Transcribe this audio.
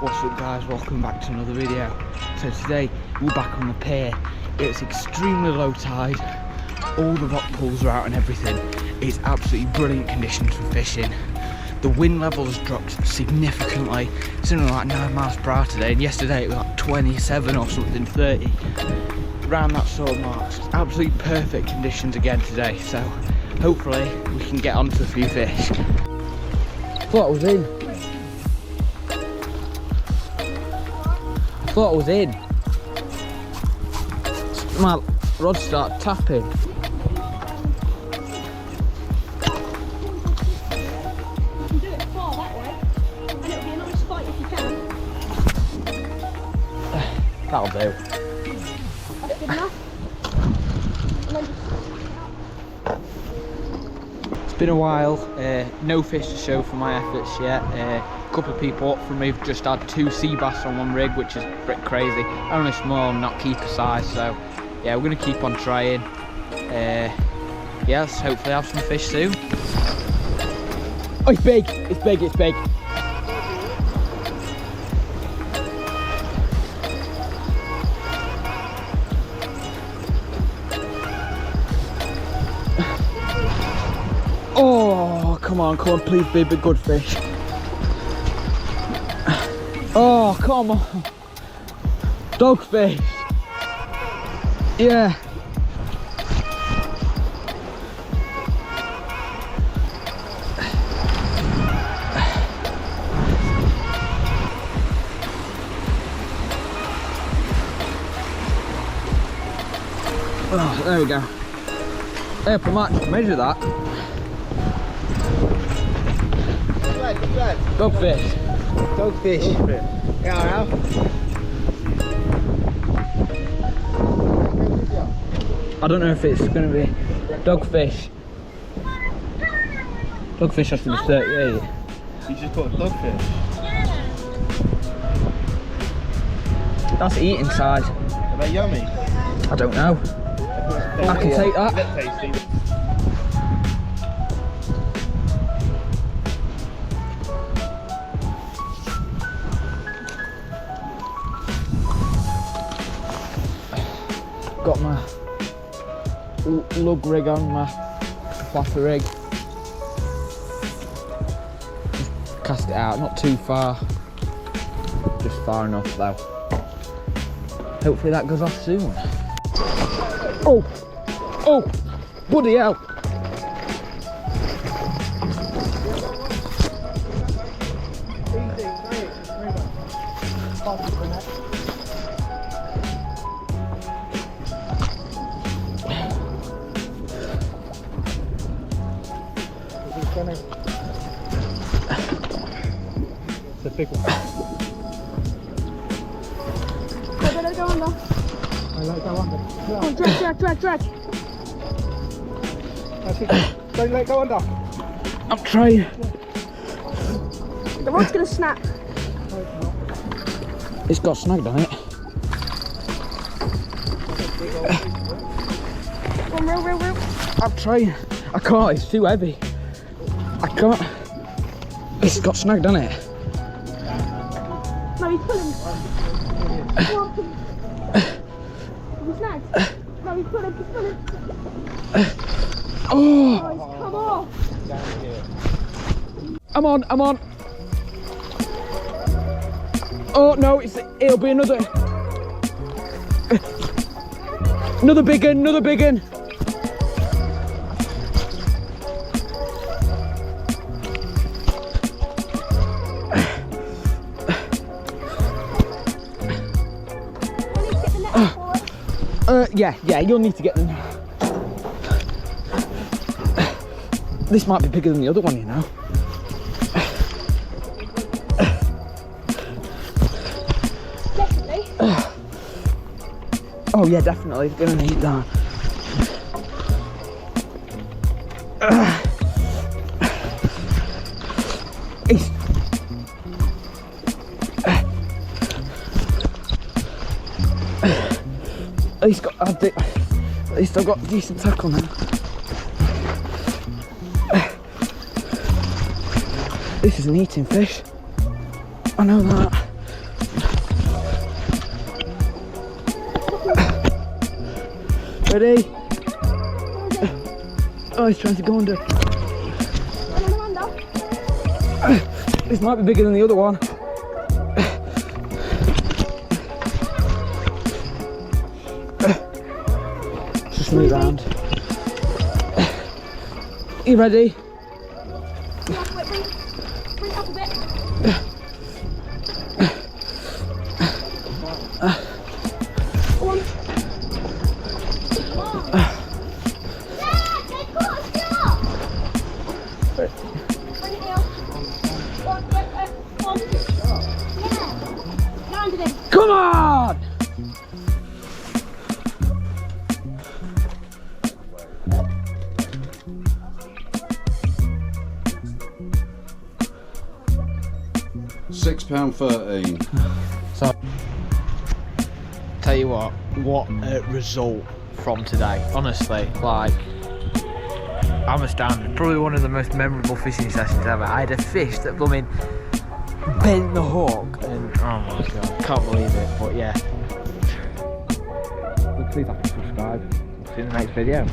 What's up guys, welcome back to another video. So today we're back on the pier. It's extremely low tide, all the rock pools are out and everything. It's absolutely brilliant conditions for fishing. The wind level has dropped significantly. It's only like 9 miles per hour today, and yesterday it was like 27 or something, 30. Around that sort of mark. So it's absolutely perfect conditions again today, so hopefully we can get onto a few fish. Thought I was in. Thought I was in. My rod started tapping. You can do it far that way, and it'll be a nice fight if you can. That'll do. That's good enough. And then It's been a while, no fish to show for my efforts yet. A couple of people up from me have just had 2 sea bass on one rig, which is a bit crazy. Only small, not keeper size, so yeah, we're going to keep on trying. Yeah, let's hopefully have some fish soon. Oh, it's big, it's big, it's big. Oh, come on, please be a big good fish. Oh, come on. Dogfish. Yeah. Oh, there we go. Hey, I might measure that. Dogfish. Dogfish. Yeah, I have. I don't know if it's going to be dogfish. Dogfish has to be 38. You just got a dogfish. That's eating size. Are they yummy? I don't know. I can take that. Is that tasty? Got my lug rig on, my flapper rig. Just cast it out, not too far, just far enough though. Hopefully that goes off soon. Oh, oh, bloody hell. It's a big one. go under. I let go under. Oh, drag. That's it. Don't let go under. I'm trying. The rod's gonna snap. No, it's not. It's got snagged on it. Come on, row. I'm trying. I can't, it's too heavy. I can't. It's got snagged on it. No, he's pulling. Come on. He's snagged. No, he's pulling. Oh! Oh, he's come off. I'm on. Oh no, it'll be another big one. Yeah, you'll need to get them. This might be bigger than the other one, you know. Definitely. Oh yeah, definitely. It's gonna need that. At least I've got a decent tackle now. This is an eating fish. I know that. Ready? Oh, he's trying to go under. This might be bigger than the other one. Just move around. You ready? Bring it up a bit. Go on. Come on! £6.13. So, tell you what a result from today. Honestly, like, I'm astounded. Probably one of the most memorable fishing sessions ever. I had a fish that blooming bent the hook, and oh my god, can't believe it. But yeah, please like and subscribe. See you in the next video.